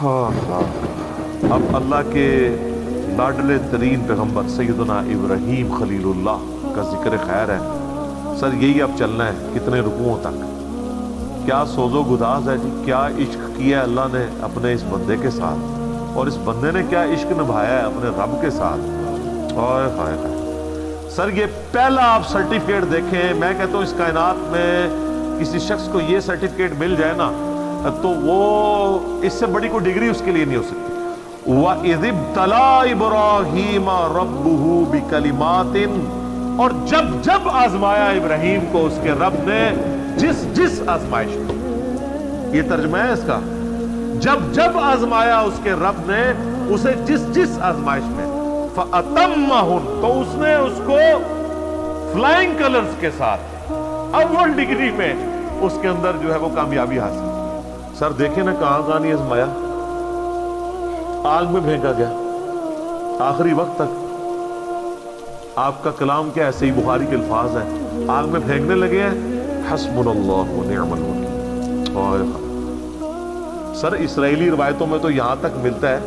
ہاں ہاں، اب اللہ کے لاڈلے ترین پیغمبر سیدنا ابراہیم خلیل اللہ کا ذکر خیر ہے۔ سر یہی اب چلنا ہے کتنے رکوعوں تک؟ کیا سوز و گداز ہے جی، کیا عشق کیا ہے اللہ نے اپنے اس بندے کے ساتھ، اور اس بندے نے کیا عشق نبھایا ہے اپنے رب کے ساتھ۔ ہائے ہائے ہائے سر، یہ پہلا آپ سرٹیفکیٹ دیکھیں، میں کہتا ہوں اس کائنات میں کسی شخص کو یہ سرٹیفکیٹ مل جائے نا تو وہ اس سے بڑی کوئی ڈگری اس کے لیے نہیں ہو سکتی۔ وَإِذِ ابْتَلَىٰ إِبْرَاهِيمَ رَبُّهُ بِكَلِمَاتٍ، اور جب جب آزمایا ابراہیم کو اس کے رب نے جس آزمائش میں، یہ ترجمہ ہے اس کا، جب جب آزمایا اس کے رب نے اسے جس آزمائش میں، فَأَتَمَّهُنْ، تو اس نے اس کو فلائنگ کلرز کے ساتھ اول ڈگری میں اس کے اندر جو ہے وہ کامیابی حاصل۔ سر دیکھیں نا کہاں نہیں آزمایا، آگ میں پھینکا گیا آخری وقت تک۔ آپ کا کلام کیا ہے؟ صحیح بخاری کے الفاظ ہیں، آگ میں پھینکنے لگے ہیں، حسبنا اللہ ونعم الوکیل۔ سر اسرائیلی روایتوں میں تو یہاں تک ملتا ہے،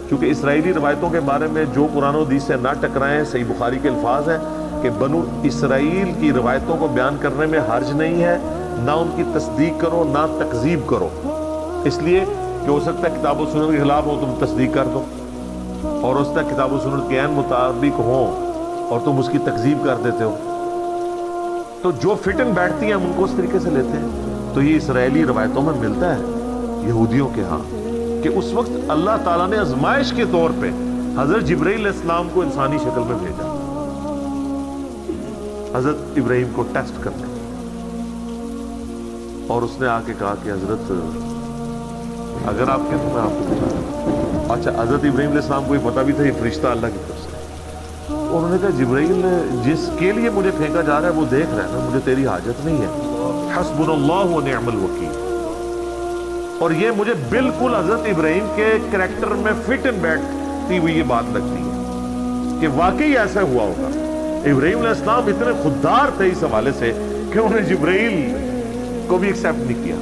کیونکہ اسرائیلی روایتوں کے بارے میں جو قرآن و حدیث سے نہ ٹکرائیں، صحیح بخاری کے الفاظ ہیں کہ بنو اسرائیل کی روایتوں کو بیان کرنے میں حرج نہیں ہے، نہ ان کی تصدیق کرو نہ تکذیب کرو، اس لیے کہ ہو سکتا ہے کتاب و سنت کے خلاف ہو تم تصدیق کر دو، اور اس تک کتاب و سنت کے عین مطابق ہوں اور تم اس کی تکذیب کر دیتے ہو، تو جو فٹن بیٹھتی ہیں ہم ان کو اس طریقے سے لیتے ہیں۔ تو یہ اسرائیلی روایتوں میں ملتا ہے یہودیوں کے ہاں کہ اس وقت اللہ تعالیٰ نے آزمائش کے طور پہ حضرت جبرائیل علیہ السلام کو انسانی شکل میں بھیجا حضرت ابراہیم کو ٹیسٹ کرنے، اور اس نے آ کے کہا کہ حضرت اگر آپ کے تو میں آپ کو بتا دوں۔ اچھا حضرت ابراہیم علیہ السلام کو یہ پتا بھی تھا یہ فرشتہ اللہ کی طرف سے، انہوں نے کہا جبرائیل جس کے لیے مجھے پھینکا جا رہا ہے وہ دیکھ رہا ہے نا، مجھے تیری حاجت نہیں ہے، حسبنا اللہ ونعم الوکیل۔ اور یہ مجھے بالکل حضرت ابراہیم کے کریکٹر میں فٹ ان بیٹھتی ہوئی یہ بات لگتی ہے کہ واقعی ایسا ہوا ہوگا۔ ابراہیم علیہ السلام اتنے خوددار تھے اس حوالے سے کہ انہوں نے جبرائیل کو بھی ایکسیپٹ نہیں کیا۔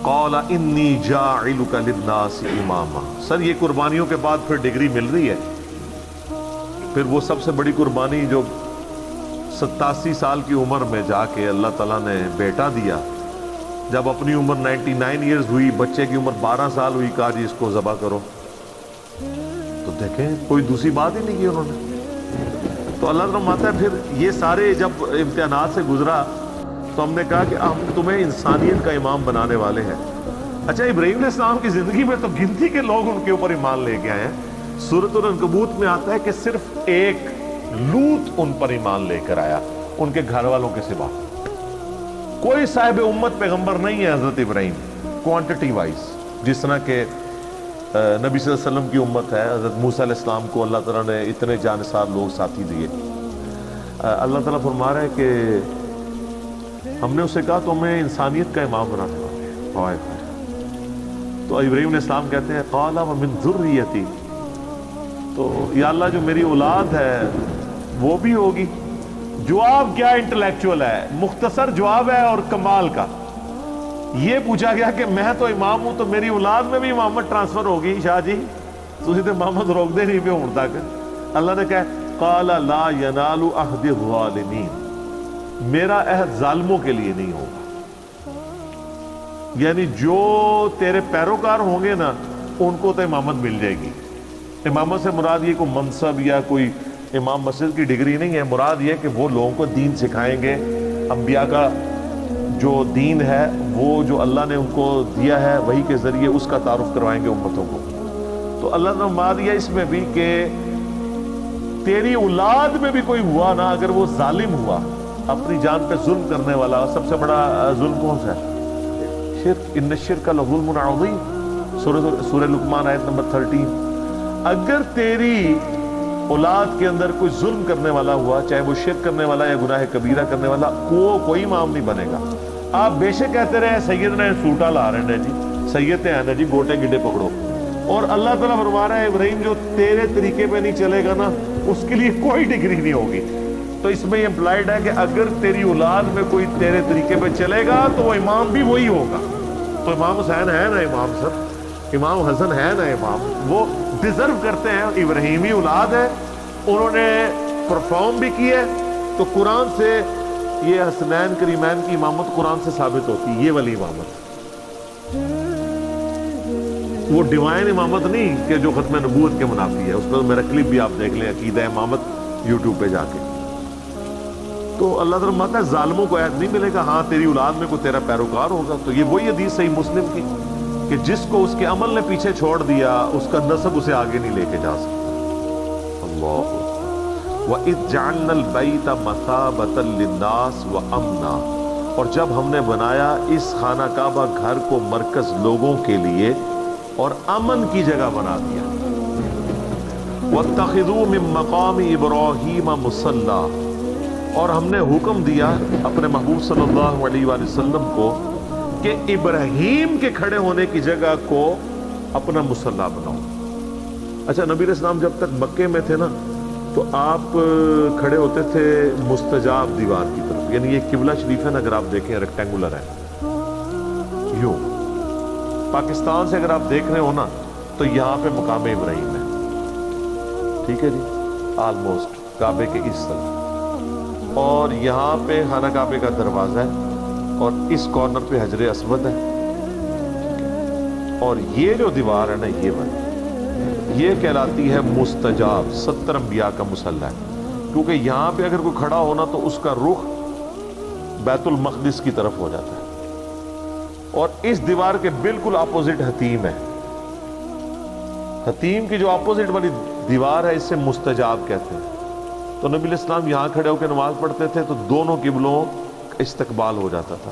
قال انی جاعلک للناس اماما، سر یہ قربانیوں کے بعد پھر ڈگری مل رہی ہے، پھر وہ سب سے بڑی قربانی جو 87 سال کی عمر میں جا کے اللہ تعالیٰ نے بیٹا دیا، جب اپنی عمر 99 ایئرز ہوئی، بچے کی عمر 12 سال ہوئی، کہا جی اس کو ذبح کرو، تو دیکھیں کوئی دوسری بات ہی نہیں کی انہوں نے۔ تو اللہ فرماتا ہے پھر یہ سارے جب امتحانات سے گزرا تو ہم نے کہا کہ ہم تمہیں انسانیت کا امام بنانے والے ہیں۔ اچھا ابراہیم علیہ السلام کی زندگی میں تو گنتی کے لوگ ان کے اوپر ایمان لے کے آئے ہیں، سورۃ العنکبوت میں آتا ہے کہ صرف ایک لوط ان پر ایمان لے کر آیا ان کے گھر والوں کے سوا، کوئی صاحب امت پیغمبر نہیں ہے حضرت ابراہیم کوانٹٹی وائز، جس طرح کہ نبی صلی اللہ علیہ وسلم کی امت ہے، حضرت موسیٰ علیہ السلام کو اللہ تعالیٰ نے اتنے جانثار لوگ ساتھی دیے۔ اللہ تعالیٰ فرما رہا ہے کہ ہم نے اسے کہا تو ہمیں انسانیت کا امام بنانے والے ہیں۔ تو ابراہیم علیہ السلام کہتے ہیں قال ومن ذریتی، تو یا اللہ جو میری اولاد ہے وہ بھی ہوگی۔ جواب کیا انٹلیکچوئل ہے، مختصر جواب ہے اور کمال کا۔ یہ پوچھا گیا کہ میں تو امام ہوں تو میری اولاد میں بھی امامت ٹرانسفر ہوگی شاہ جی، تسی تے امامت روک دے نہیں پہ ہوں تک۔ اللہ نے کہا قال لا ینال عہد الظالمین، میرا عہد ظالموں کے لیے نہیں ہوگا، یعنی جو تیرے پیروکار ہوں گے نا ان کو تو امامت مل جائے گی۔ امامت سے مراد یہ کوئی منصب یا کوئی امام مسجد کی ڈگری نہیں ہے، مراد یہ کہ وہ لوگوں کو دین سکھائیں گے، انبیاء کا جو دین ہے وہ جو اللہ نے ان کو دیا ہے وہی کے ذریعے اس کا تعارف کروائیں گے امتوں کو۔ تو اللہ نے فرما دیا اس میں بھی کہ تیری اولاد میں بھی کوئی ہوا نا اگر وہ ظالم ہوا، اپنی جان پہ ظلم کرنے والا، سب سے بڑا ظلم کون سا ہے؟ شرک، ان الشرک لظلم عظیم، سورہ لقمان آیت نمبر 13۔ اگر تیری اولاد کے اندر کوئی ظلم کرنے والا ہوا، چاہے وہ شرک کرنے والا یا گناہ کبیرہ کرنے والا، وہ کوئی امام نہیں بنے گا۔ آپ بے شک کہتے رہے سید نے سوٹا لا رہے ہیں جی، سید ہیں نا جی، گوٹے گڈے پکڑو، اور اللہ تعالیٰ فرما رہا ہے ابراہیم جو تیرے طریقے پہ نہیں چلے گا نا اس کے لیے کوئی ڈگری نہیں ہوگی۔ تو اس میں یہ امپلائڈ ہے کہ اگر تیری اولاد میں کوئی تیرے طریقے پہ چلے گا تو وہ امام بھی وہی ہوگا۔ تو امام حسین ہے نا امام صاحب، امام حسن ہے نا امام، وہ ڈیزرو کرتے ہیں، ابراہیمی اولاد ہے، انہوں نے پرفارم بھی کی ہے، تو قرآن سے یہ حسنین کریمین کی امامت قرآن سے ثابت ہوتی ہے، یہ والی امامت، وہ ڈیوائن امامت نہیں کہ جو ختم نبوت کے منافی ہے۔ اس پر میرا کلپ بھی آپ دیکھ لیں، عقیدہ امامت یوٹیوب پہ جا کے۔ تو اللہ تعالیٰ فرماتا ہے ظالموں کو عہد نہیں ملے گا ہاں تیری اولاد میں کوئی تیرا پیروکار ہوگا۔ تو یہ وہی حدیث صحیح مسلم کی کہ جس کو اس کے عمل نے پیچھے چھوڑ دیا اس کا نسب اسے آگے نہیں لے کے جا سکتا۔ اللہ وَإِذْ جَعَلْنَا الْبَيْتَ مَثَابَةً لِلنَّاسِ وَأَمْنًا، اور جب ہم نے بنایا اس خانہ کعبہ گھر کو مرکز لوگوں کے لیے اور امن کی جگہ بنا دیا۔ وَاتَّخِذُوا مِن مَّقَامِ إِبْرَاهِيمَ مُصَلًّى، اور ہم نے حکم دیا اپنے محبوب صلی اللہ علیہ وآلہ وسلم کو کہ ابراہیم کے کھڑے ہونے کی جگہ کو اپنا مصلی بناؤ۔ اچھا، نبی علیہ السلام جب تک مکے میں تھے نا تو آپ کھڑے ہوتے تھے مستجاب دیوار کی طرف، یعنی یہ قبلہ شریف ہے نا، اگر آپ دیکھیں ریکٹینگولر ہے یوں۔ پاکستان سے اگر آپ دیکھ رہے ہو نا تو یہاں پہ مقام ابراہیم ہے، ٹھیک ہے جی، آلموسٹ کعبے کے اس طرف، اور یہاں پہ خانہ کعبے کا دروازہ ہے اور اس کارنر پہ حجر اسود ہے، اور یہ جو دیوار ہے نا یہ والی، یہ کہلاتی ہے مستجاب، 70 انبیاء کا مصلی ہے، کیونکہ یہاں پہ اگر کوئی کھڑا ہونا تو اس کا رخ بیت المقدس کی طرف ہو جاتا ہے، اور اس دیوار کے بالکل اپوزٹ حتیم ہے، حتیم کی جو اپوزٹ والی دیوار ہے اس سے مستجاب کہتے ہیں۔ تو نبی علیہ السلام یہاں کھڑے ہو کے نماز پڑھتے تھے تو دونوں قبلوں کا استقبال ہو جاتا تھا۔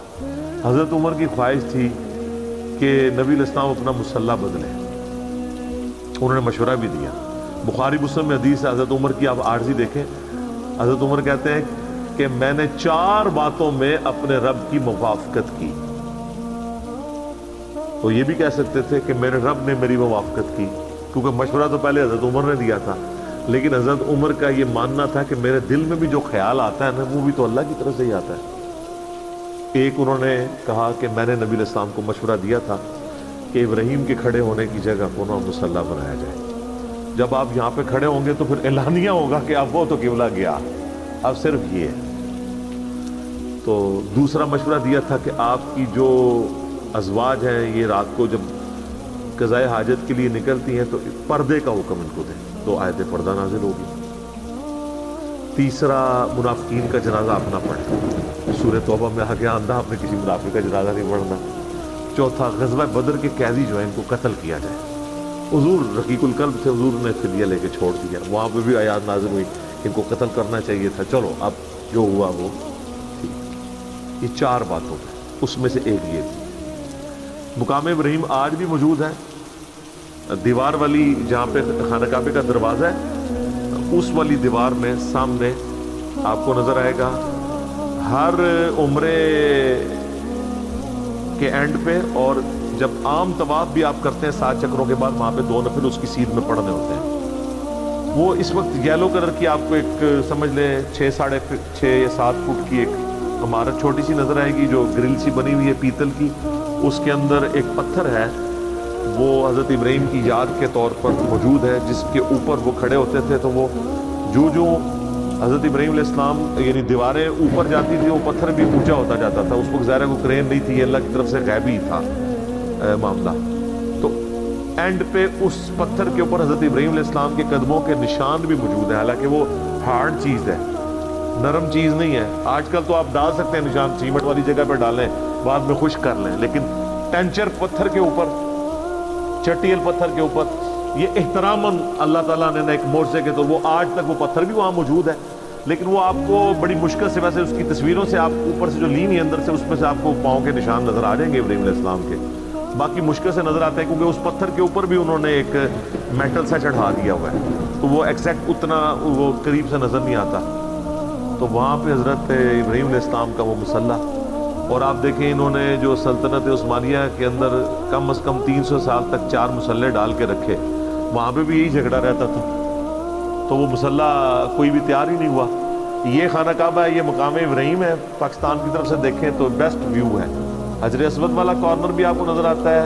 حضرت عمر کی خواہش تھی کہ نبی علیہ السلام اپنا مصلی بدلیں، انہوں نے مشورہ بھی دیا۔ بخاری مسلم میں حدیث ہے حضرت عمر کی، آپ عارضی دیکھیں، حضرت عمر کہتے ہیں کہ میں نے 4 باتوں میں اپنے رب کی موافقت کی۔ تو یہ بھی کہہ سکتے تھے کہ میرے رب نے میری موافقت کی، کیونکہ مشورہ تو پہلے حضرت عمر نے دیا تھا، لیکن حضرت عمر کا یہ ماننا تھا کہ میرے دل میں بھی جو خیال آتا ہے نا وہ بھی تو اللہ کی طرف سے ہی آتا ہے۔ ایک انہوں نے کہا کہ میں نے نبی علیہ السلام کو مشورہ دیا تھا کہ ابراہیم کے کھڑے ہونے کی جگہ کو نا مصلی بنایا جائے، جب آپ یہاں پہ کھڑے ہوں گے تو پھر اعلانیہ ہوگا کہ اب وہ تو قبلہ گیا، اب صرف یہ ہے۔ تو دوسرا مشورہ دیا تھا کہ آپ کی جو ازواج ہیں یہ رات کو جب قضاء حاجت کے لیے نکلتی ہیں تو پردے کا حکم ان کو دیں، تو آیت پردہ نازل ہوگی۔ تیسرا منافقین کا جنازہ اپنا پڑھیں، سورہ توبہ میں آ گیا اندھا آپ نے کسی منافق کا جنازہ نہیں پڑھنا۔ چوتھا، غزوہ بدر کے قیدی جو ہیں ان کو قتل کیا جائے۔ حضور رقیق القلب تھے، حضور نے فدیہ لے کے چھوڑ دیا، وہاں پہ بھی آیات نازل ہوئی ان کو قتل کرنا چاہیے تھا، چلو اب جو ہوا وہ ٹھیک۔ یہ 4 باتوں میں اس میں سے ایک یہ تھی۔ مقام ابراہیم آج بھی موجود ہے، دیوار والی جہاں پہ خانہ کعبے کا دروازہ ہے اس والی دیوار میں سامنے آپ کو نظر آئے گا ہر عمرے کے اینڈ پہ، اور جب عام طواف بھی آپ کرتے ہیں 7 چکروں کے بعد وہاں پہ 2 نفل اس کی سیدھ میں پڑھنے ہوتے ہیں۔ وہ اس وقت یلو کلر کی آپ کو ایک سمجھ لیں 6 یا 7 فٹ کی ایک عمارت چھوٹی سی نظر آئے گی جو گرل سی بنی ہوئی ہے پیتل کی، اس کے اندر ایک پتھر ہے، وہ حضرت ابراہیم کی یاد کے طور پر موجود ہے، جس کے اوپر وہ کھڑے ہوتے تھے تو وہ جو حضرت ابراہیم علیہ السلام یعنی دیواریں اوپر جاتی تھی وہ پتھر بھی اونچا ہوتا جاتا تھا۔ اس وقت ظاہر ہے کوئی کرین نہیں تھی، یہ اللہ کی طرف سے غیبی تھا معاملہ۔ تو اینڈ پہ اس پتھر کے اوپر حضرت ابراہیم علیہ السلام کے قدموں کے نشان بھی موجود ہیں، حالانکہ وہ ہارڈ چیز ہے، نرم چیز نہیں ہے۔ آج کل تو آپ ڈال سکتے ہیں نشان، سیمنٹ والی جگہ پہ ڈالیں بعد میں خشک کر لیں، لیکن ٹینچر پتھر کے اوپر، چٹیل پتھر کے اوپر، یہ احتراماً اللہ تعالیٰ نے ایک معجزے کے طور وہ آج تک وہ پتھر بھی وہاں موجود ہے، لیکن وہ آپ کو بڑی مشکل سے، ویسے اس کی تصویروں سے آپ اوپر سے جو لینی ہے اندر سے اس میں سے آپ کو پاؤں کے نشان نظر آ جائیں گے ابراہیم علیہ السلام کے، باقی مشکل سے نظر آتے ہیں کیونکہ اس پتھر کے اوپر بھی انہوں نے ایک میٹل سا چڑھا دیا ہوا ہے، تو وہ ایکزیکٹ اتنا وہ قریب سے نظر نہیں آتا۔ تو وہاں پہ حضرت ابراہیم علیہ السلام کا وہ مصلی، اور آپ دیکھیں انہوں نے جو سلطنت عثمانیہ کے اندر کم از کم 300 سال تک 4 مصلے ڈال کے رکھے، وہاں پہ بھی یہی جھگڑا رہتا تھا، تو وہ مصلی کوئی بھی تیار ہی نہیں ہوا۔ یہ خانہ کعبہ ہے، یہ مقام ابراہیم ہے، پاکستان کی طرف سے دیکھیں تو بیسٹ ویو ہے، حجر اسود والا کارنر بھی آپ کو نظر آتا ہے،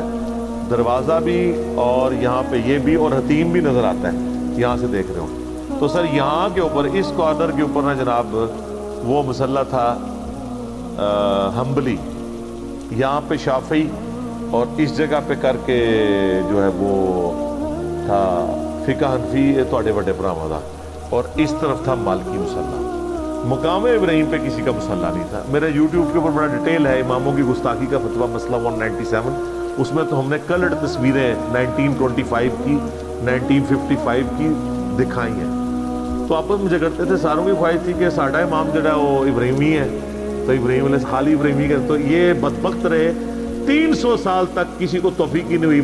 دروازہ بھی، اور یہاں پہ یہ بھی، اور حتیم بھی نظر آتا ہے یہاں سے دیکھ رہے ہو تو سر یہاں کے اوپر اس کارنر کے اوپر نا جناب وہ مصلی تھا حنبلی، یہاں پہ شافعی، اور اس جگہ پہ کر کے جو ہے وہ تھا فقہ حنفی توڑے بڑے براہما دا، اور اس طرف تھا مالکی مصلی۔ مقام ابراہیم پہ کسی کا مصلی نہیں تھا۔ میرے یوٹیوب کے اوپر بڑا ڈیٹیل ہے اماموں کی گستاخی کا فتویٰ مسئلہ 197، اس میں تو ہم نے کلرڈ تصویریں 1925 کی 1955 کی دکھائی ہیں۔ تو آپس مجھے کرتے تھے، ساروں کی خواہش تھی کہ ساڈا امام جڑا ہے وہ ابراہیمی ہے، تو ابراہیم علیہ خالی ابراہیمی کا، تو یہ بدبخت رہے 300 سال تک کسی کو توفیق ہی نہیں ہوئی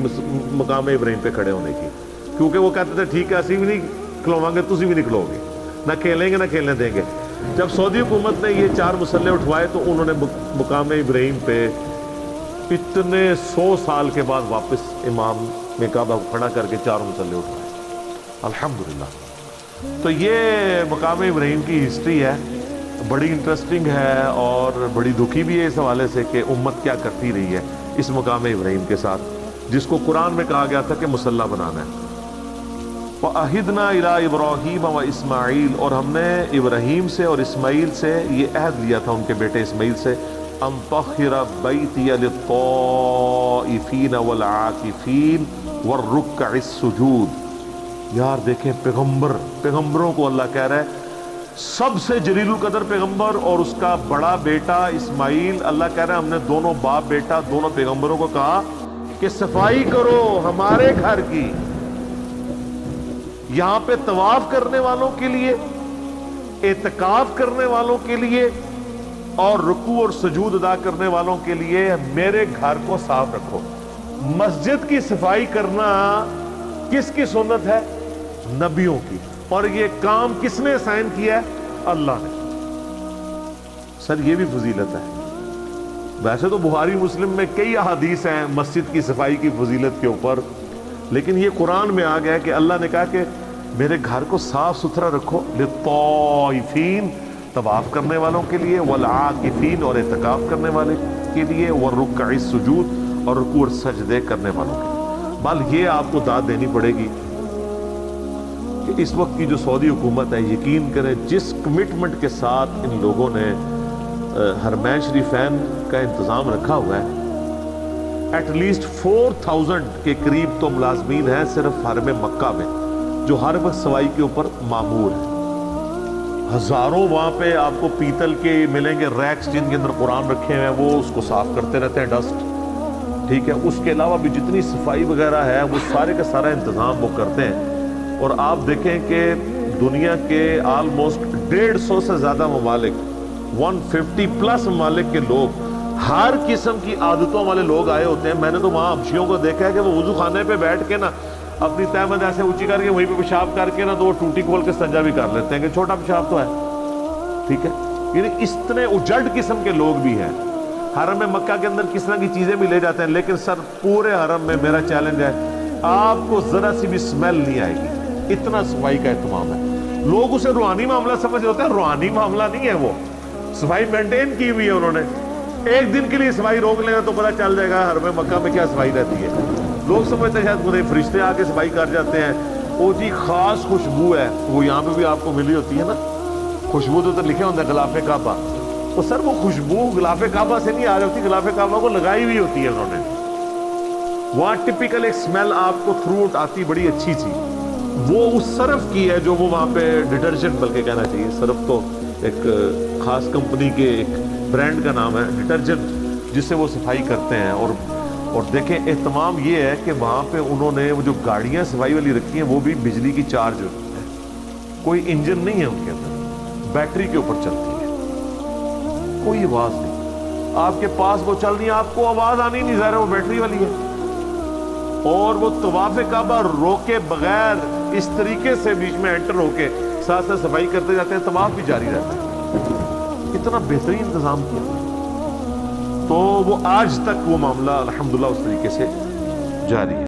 مقام ابراہیم پہ کھڑے ہونے کی، کیونکہ وہ کہتے تھے ٹھیک ہے اسی بھی نہیں کھلواؤں گے، تسی بھی نہیں کھلو گے، نہ کھیلیں گے نہ کھیلنے دیں گے۔ جب سعودی حکومت نے یہ 4 مصلے اٹھوائے تو انہوں نے مقام ابراہیم پہ اتنے 100 سال کے بعد واپس امام میں کعبہ کو کھڑا کر کے 4 مصلے اٹھوائے، الحمدللہ۔ تو یہ مقام ابراہیم کی ہسٹری ہے، بڑی انٹرسٹنگ ہے اور بڑی دکھی بھی ہے اس حوالے سے کہ امت کیا کرتی رہی ہے اس مقام ابراہیم کے ساتھ، جس کو قرآن میں کہا گیا تھا کہ مصلی بنانا ہے۔ وَأَحِدْنَا إِلَىٰ إِبْرَاهِيمَ وَإِسْمَاعِيلَ، اور ہم نے ابراہیم سے اور اسماعیل سے یہ عہد لیا تھا، ان کے بیٹے اسماعیل سے، أَن طَهِّرَ بَيْتِيَ لِلطَّائِفِينَ وَالْعَاكِفِينَ وَالرُّكَّعِ السُّجُودِ۔ یار دیکھیں پیغمبروں کو اللہ کہہ رہا ہے، سب سے جلیل القدر پیغمبر اور اس کا بڑا بیٹا اسماعیل، اللہ کہہ رہا ہے ہم نے دونوں باپ بیٹا دونوں پیغمبروں کو کہا کہ صفائی کرو ہمارے گھر کی، یہاں پہ طواف کرنے والوں کے لیے، اعتکاف کرنے والوں کے لیے، اور رکوع اور سجود ادا کرنے والوں کے لیے میرے گھر کو صاف رکھو۔ مسجد کی صفائی کرنا کس کی سنت ہے؟ نبیوں کی، اور یہ کام کس نے سائن کیا ہے؟ اللہ نے۔ سر یہ بھی فضیلت ہے، ویسے تو بخاری مسلم میں کئی احادیث ہیں مسجد کی صفائی کی فضیلت کے اوپر، لیکن یہ قرآن میں آ گیا کہ اللہ نے کہا کہ میرے گھر کو صاف ستھرا رکھو، للطائفین طواف کرنے والوں کے لیے، والعاکفین اور اعتکاف کرنے والے کے لیے، والرکع السجود اور رکوع اور سجدے کرنے والوں کے لیے۔ بل یہ آپ کو داد دینی پڑے گی کہ اس وقت کی جو سعودی حکومت ہے، یقین کریں جس کمٹمنٹ کے ساتھ ان لوگوں نے حرمین شریفین کا انتظام رکھا ہوا ہے، ایٹ لیسٹ 4000 کے قریب تو ملازمین ہیں صرف حرم مکہ میں جو ہر وقت صفائی کے اوپر مامور ہیں۔ ہزاروں وہاں پہ آپ کو پیتل کے ملیں گے ریکس جن کے اندر قرآن رکھے ہوئے ہیں، وہ اس کو صاف کرتے رہتے ہیں، ڈسٹ، ٹھیک ہے۔ اس کے علاوہ بھی جتنی صفائی وغیرہ ہے وہ سارے کا سارا انتظام وہ کرتے ہیں۔ اور آپ دیکھیں کہ دنیا کے آلموسٹ 150 سے زیادہ ممالک، 150 پلس ممالک کے لوگ، ہر قسم کی عادتوں والے لوگ آئے ہوتے ہیں۔ میں نے تو وہاں حبشیوں کو دیکھا ہے کہ وہ وضو خانے پہ بیٹھ کے نا اپنی تہمت ایسے اونچی کر کے وہیں پہ پیشاب کر کے نا تو وہ ٹوٹی کھول کے استنجا بھی کر لیتے ہیں کہ چھوٹا پیشاب تو ہے، ٹھیک ہے۔ یعنی اس طرح اجڑ قسم کے لوگ بھی ہیں۔ حرم مکہ کے اندر کس طرح کی چیزیں بھی لے جاتے ہیں، لیکن سر پورے حرم میں میرا چیلنج ہے آپ کو ذرا سی بھی سمیل نہیں آئے گی، اتنا صفائی کا اہتمام ہے۔ لوگ اسے روحانی معاملہ سمجھ ہوتے ہیں، روحانی معاملہ نہیں ہے، وہ صفائی مینٹین کی ہوئی ہے انہوں نے۔ ایک دن کے لیے صفائی روک لینا تو پتہ چل جائے گا حرم مکہ میں کیا صفائی رہتی ہے۔ لوگ سمجھتے ہیں شاید خدے فرشتے آ کے صفائی کر جاتے ہیں، وہ جی خاص خوشبو ہے، وہ یہاں پہ بھی آپ کو ملی ہوتی ہے نا، خوشبو تو لکھے ہوتا ہے غلاف کعبہ، تو سر وہ خوشبو غلاف کعبہ سے نہیں آ رہی ہوتی، غلاف کعبہ کو لگائی ہوئی ہوتی ہے انہوں نے۔ وہاں ٹپیکل ایک سمیل آپ کو تھرو آؤٹ آتی بڑی اچھی سی، وہ اس صرف کی ہے جو وہ وہاں پہ ڈٹرجنٹ بلکہ کہنا چاہیے، صرف تو ایک خاص کمپنی کے ایک برانڈ کا نام ہے ڈٹرجنٹ، جس سے وہ صفائی کرتے ہیں۔ اور دیکھیں اہتمام یہ ہے کہ وہاں پہ انہوں نے وہ جو گاڑیاں صفائی والی رکھی ہیں وہ بھی بجلی کی چارج ہوتی ہے، کوئی انجن نہیں ہے ان کے اندر، بیٹری کے اوپر چلتی ہے، کوئی آواز نہیں، آپ کے پاس وہ چل رہی ہے آپ کو آواز آنی نہیں، ظاہر ہے وہ بیٹری والی ہے۔ اور وہ طواف کعبہ روکے بغیر اس طریقے سے بیچ میں انٹر ہو کے ساتھ ساتھ صفائی کرتے جاتے ہیں، طواف بھی جاری رہتا ہے۔ اتنا بہترین انتظام کیا، تو وہ آج تک وہ معاملہ الحمدللہ اس طریقے سے جاری ہے۔